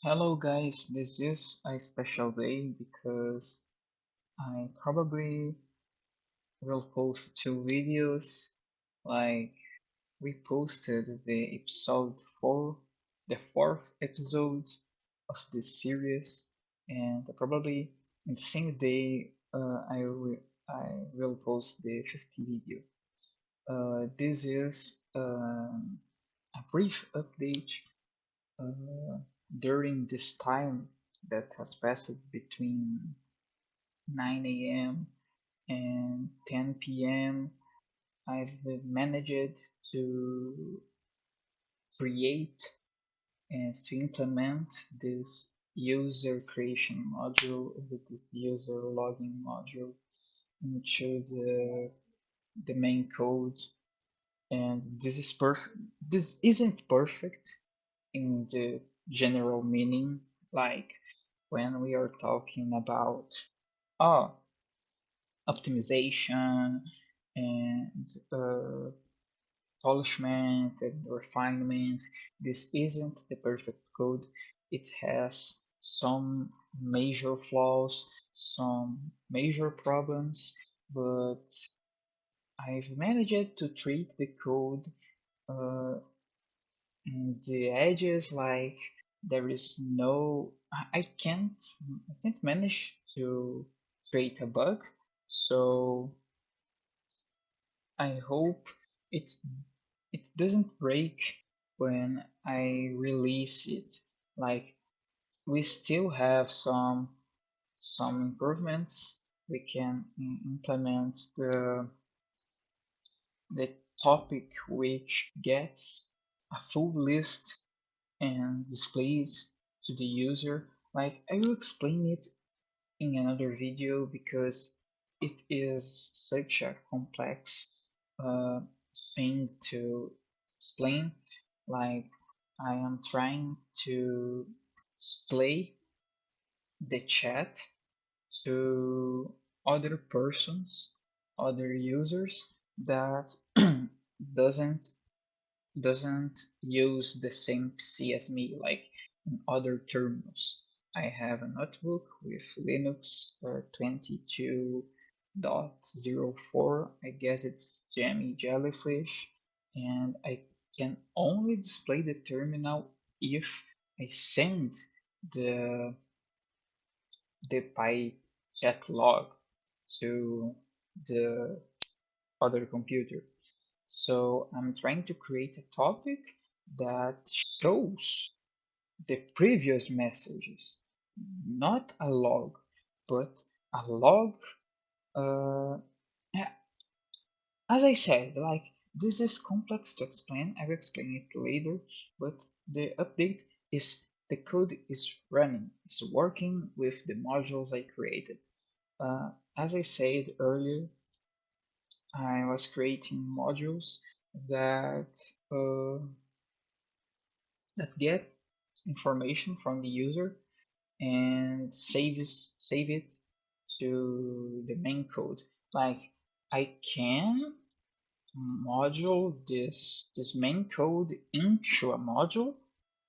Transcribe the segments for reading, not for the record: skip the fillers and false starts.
Hello guys, this is a special day because I probably will post two videos. Like we posted the episode 4, the fourth episode of this series, and probably in the same day I will post the 50th video. This is a brief update uh, during this time that has passed between 9 a.m. and 10 p.m., I've managed to create and to implement this user creation module with this user login module into the main code. And this isn't perfect in the general meaning, like when we are talking about oh, optimization and polishment and refinement. This isn't the perfect code. It has some major flaws, some major problems, but I've managed to treat the code uh, in the edges like there is no I can't manage to create a bug, so I hope it it doesn't break when I release it. Like we still have some improvements. We can implement the topic which gets a full list and displays to the user. Like I will explain it in another video because it is such a complex uh, thing to explain. Like I am trying to display the chat to other persons, other users that doesn't doesn't use the same PC as me, like in other terminals. I have a notebook with Linux 22.04. I guess it's Jammy Jellyfish, and I can only display the terminal if I send the the PyChat log to the other computer. So I'm trying to create a topic that shows the previous messages, not a log, but a log. Uh, yeah, as I said, like this is complex to explain. I will explain it later, but the update is the code is running, it's working with the modules I created. As I said earlier, I was creating modules that uh, that get information from the user and save it to the main code. Like I can module this main code into a module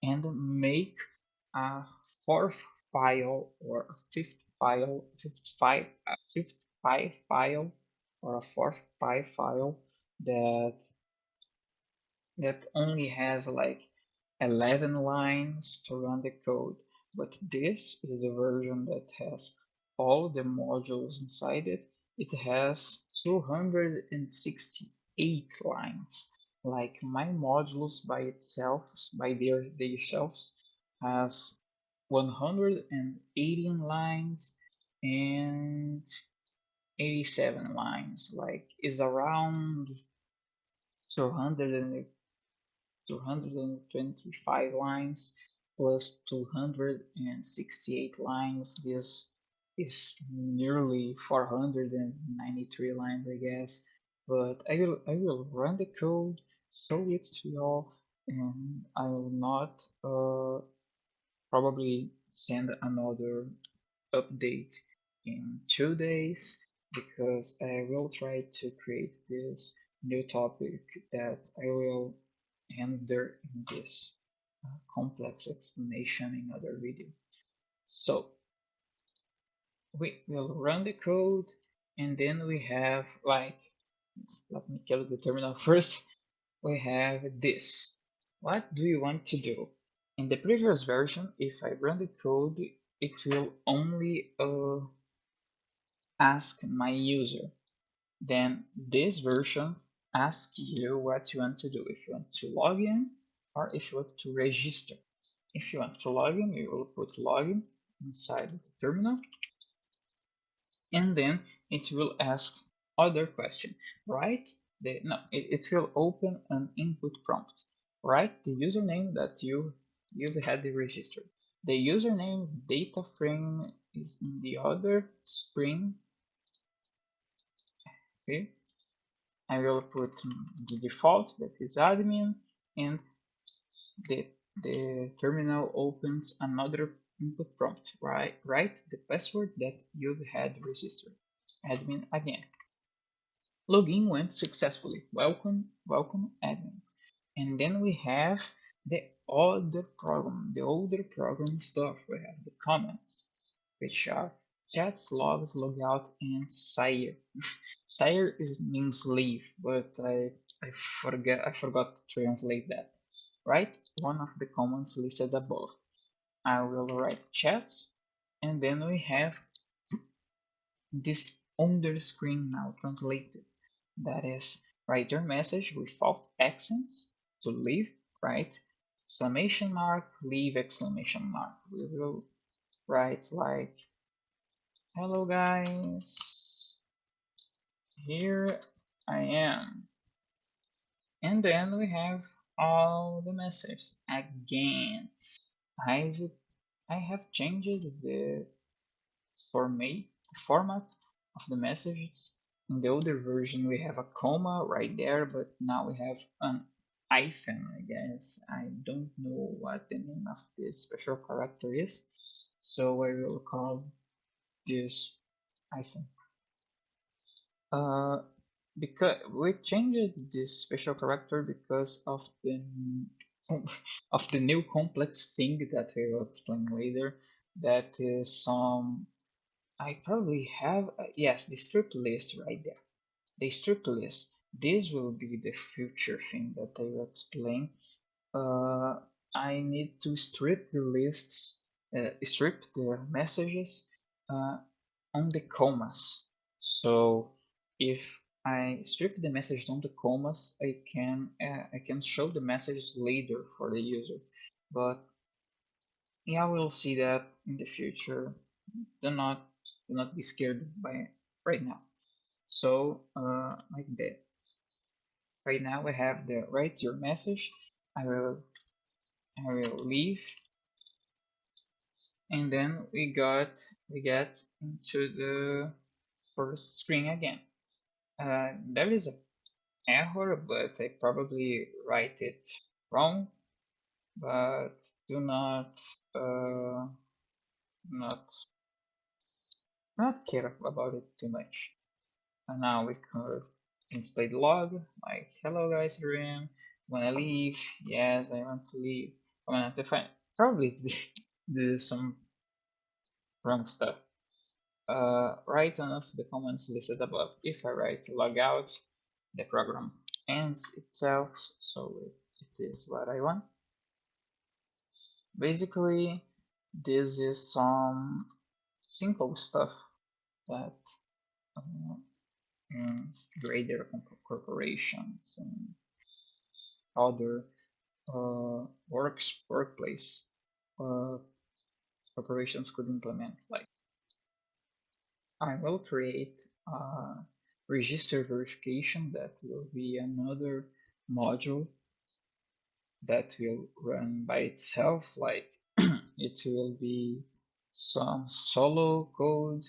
and make a fourth file or a fifth file, fifth pi file or a fourth pi file that only has like 11 lines to run the code. But this is the version that has all the modules inside it. It has 268 lines. Like my modules by itself, by themselves, has 118 lines and 87 lines. Like is around 200 225 lines plus 268 lines. This is nearly 493 lines, I guess. But I will run the code, show it to y'all, and I will not probably send another update in 2 days because I will try to create this new topic that I will enter in this. complex explanation in other video. So we will run the code, and then we have like, let me kill the terminal first. We have this. What do you want to do? In the previous version, if I run the code, it will only ask my user. Then this version asks you what you want to do. If you want to log in or if you want to register. If you want to log in, you will put login inside the terminal, and then it will ask other question. Write the no, it will open an input prompt. Write the username that you've had registered. The username data frame is in the other screen. Okay, I will put the default, that is admin, and the terminal opens another input prompt. Write the password that you've had registered. Admin again. Login went successfully. Welcome, welcome, admin. And then we have the older program stuff. We have the comments, which are chats, logs, logout, and sire. Sire means leave, but I forgot to translate that. Right? One of the comments listed above. I will write chats, and then we have this on the screen now translated. That is, write your message without accents to leave, right? Exclamation mark, leave exclamation mark. We will write like, hello guys, here I am. And then we have all the messages. Again, I've, I have changed the format of the messages. In the older version, we have a comma right there, but now we have an hyphen, I guess. I don't know what the name of this special character is, so I will call this hyphen. Because we changed this special character because of the of the new complex thing that I will explain later. That is some I probably have, yes, the strip list right there. The strip list. This will be the future thing that I will explain. I need to strip the lists, strip the messages on the commas. So if I strip the message on the commas, I can show the messages later for the user. But yeah, we'll see that in the future. Do not be scared by right now. So like that. Right now we have the write your message. I will leave, and then we get into the first screen again. There is an error, but I probably write it wrong. But do not not not care about it too much. And now we can display the log, like, hello guys, here I am. Wanna leave? Yes, I want to leave. I'm gonna have to find, probably do some wrong stuff. Write none of the comments listed above. If I write logout, the program ends itself, so it is what I want. Basically, this is some simple stuff that greater corporations and other workplace uh, corporations could implement. Like, I will create a register verification that will be another module that will run by itself. Like, it will be some solo code,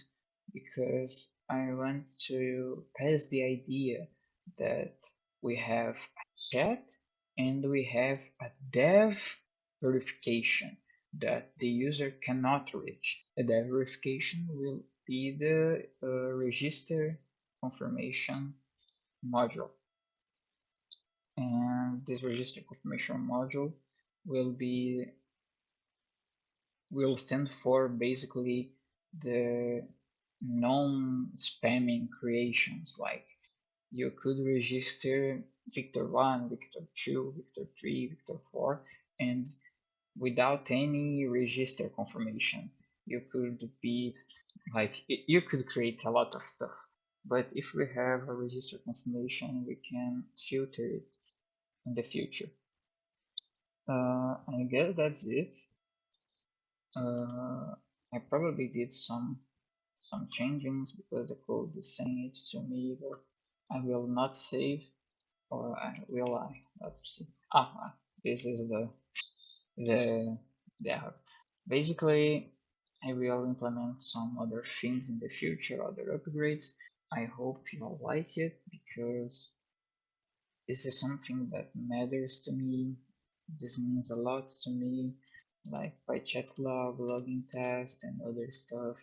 because I want to pass the idea that we have a chat and we have a dev verification that the user cannot reach. The dev verification will be the register confirmation module. And this register confirmation module will be will stand for basically the non-spamming creations. Like you could register Victor 1, Victor 2, Victor 3, Victor 4, and without any register confirmation. You could be like, you could create a lot of stuff. But if we have a register confirmation, we can filter it in the future. I guess that's it. I probably did some changings because the code is saying it to me, but I will not save, or will I? Let's see. This is the the basically I will implement some other things in the future, other upgrades. I hope you'll like it because this is something that matters to me. This means a lot to me, like by chat log, logging test, and other stuff.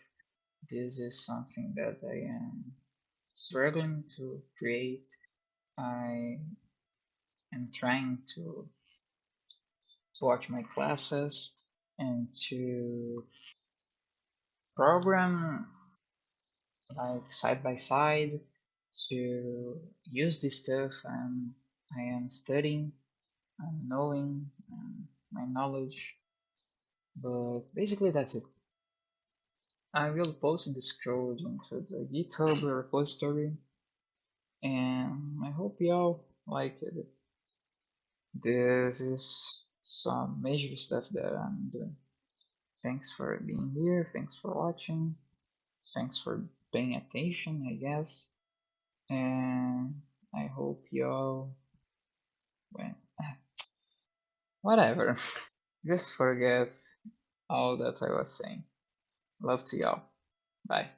This is something that I am struggling to create. I am trying to watch my classes and to program like side by side to use this stuff and I am studying and knowing my knowledge. But basically that's it. I will post this code into the GitHub repository and I hope y'all like it. This is some major stuff that I'm doing. Thanks for being here, thanks for watching, thanks for paying attention, I guess. And I hope y'all went whatever. Just forget all that I was saying. Love to y'all. Bye.